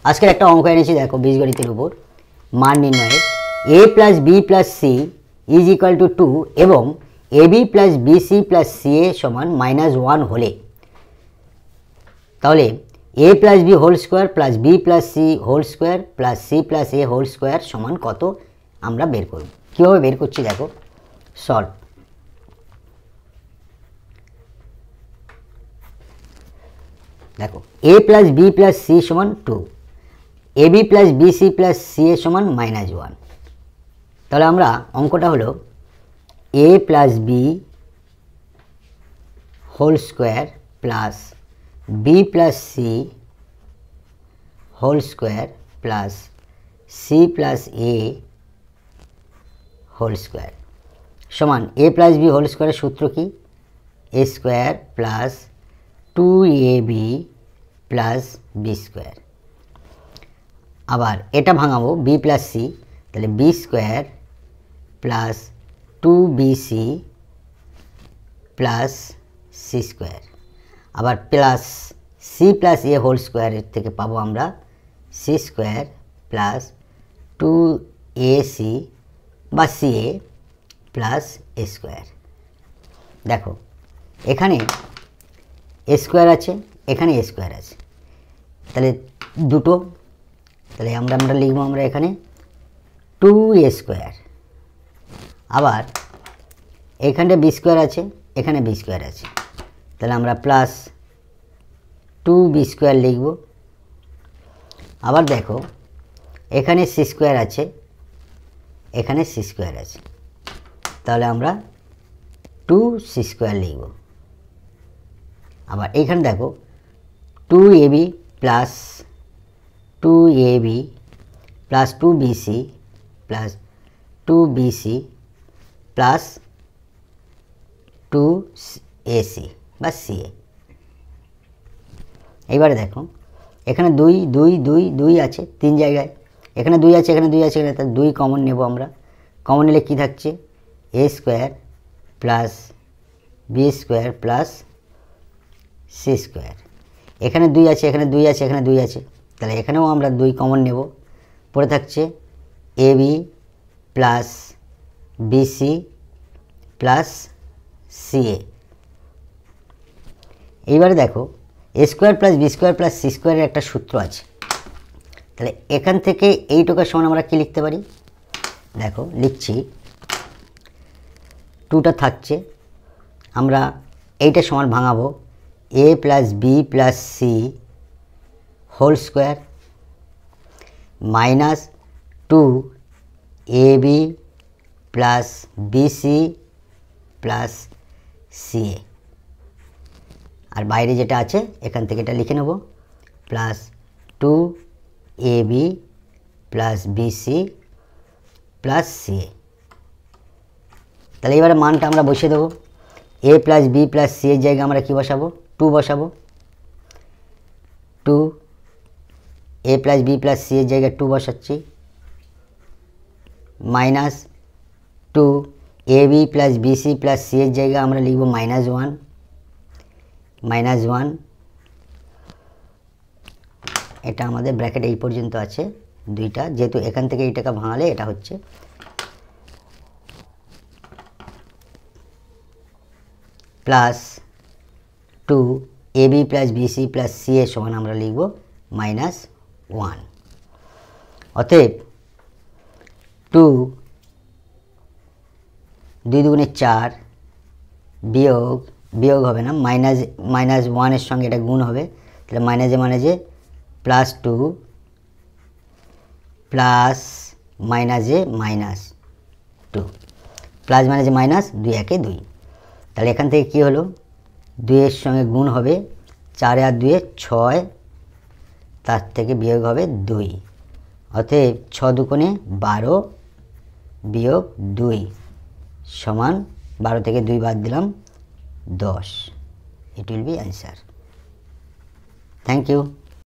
আজকের একটা অঙ্ক এনেছি দেখো বীজগণিতের উপর মান নির্ণয়ের a plus B plus C is equal to 2 এবং ab plus BC plus CA সমান -1 হলে তাহলে a plus B whole square plus B plus C whole square plus C plus A whole square সমান কত আমরা বের করব। কীভাবে বের করছি দেখো, সলভ। দেখো a plus B plus C সমান 2, ab plus BC plus CA সমান -1। তাহলে আমরা অঙ্কটা হলো a plus B whole square plus B plus C whole square plus C plus A whole square সমান a প্লাস বি হোল স্কোয়ারের সূত্র কি, a square plus 2ab plus B square. আবার এটা ভাঙাবো b প্লাস সি, তাহলে B square plus 2bc plus C square. আবার plus C plus A whole স্কোয়ারের থেকে পাবো আমরা সি স্কোয়ার প্লাস 2ac বা সিএ প্লাস এ স্কোয়ার। দেখো এখানে এ স্কোয়ার আছে, এখানে এ স্কোয়ার আছে, তাহলে দুটো, তাহলে আমরা লিখবো আমরা এখানে 2a স্কোয়ার। আবার এখানটা বি স্কোয়ার আছে, এখানে বি স্কোয়ার আছে, তাহলে আমরা প্লাস 2b স্কোয়ার লিখব। আবার দেখো এখানে সি স্কোয়ার আছে, এখানে সি স্কোয়ার আছে, তাহলে আমরা 2c স্কোয়ার লিখব। আবার এইখানে দেখো 2ab plus 2ab plus 2bc plus 2bc plus 2ac বা সিএ। এইবারে দেখো এখানে 2 আছে 3 জায়গায়, এখানে 2 আছে, এখানে 2 আছে, এখানে 2 কমন নেব আমরা। কমন নিলে কী থাকছে, a square plus B square plus C square. এখানে 2 আছে, এখানে 2 আছে, এখানে 2 আছে, তাহলে এখানেও আমরা 2 কমন নেব। পড়ে থাকছে ab plus BC plus c a. এইবারে দেখো a square plus B square plus সি স্কোয়ারের একটা সূত্র আছে, তাহলে এখান থেকে এইটুকার সমান আমরা কী লিখতে পারি, দেখো লিখছি 2টা থাকছে, আমরা এইটা সমান ভাঙাবো a plus B plus C whole square minus 2ab plus BC plus c a. আর বাইরে যেটা আছে এখান থেকে এটা লিখে নেব plus 2ab plus BC plus c a. তাহলে এবারে মানটা আমরা বসিয়ে দেবো, a plus B plus c এর জায়গায় আমরা কী বসাবো, 2 বসাবো। 2 a plus B plus c এর জায়গায় 2 বসাচ্ছি minus 2ab plus BC plus c এর জায়গায় আমরা লিখব -1। এটা আমাদের ব্র্যাকেট এই পর্যন্ত আছে 2টা, যেহেতু এখান থেকে এইটাকে ভাঙালে এটা হচ্ছে plus 2ab plus BC plus CA সমান আমরা লিখব -1। অতএব 2 2 × 4 বিয়োগ হবে না, -1 সঙ্গে এটা গুণ হবে, তাহলে মাইনাজে প্লাস 2 প্লাস -2 প্লাস মাইনাস 2 একে 2, তাহলে এখান থেকে কি হলো 2 এর সঙ্গে গুণ হবে 4 আর 2 6, তার থেকে বিয়োগ হবে 2, অতএব 6 দুগুণে 12 বিয়োগ 2 সমান 12 থেকে 2 বাদ দিলাম 10। It will be answer. Thank you.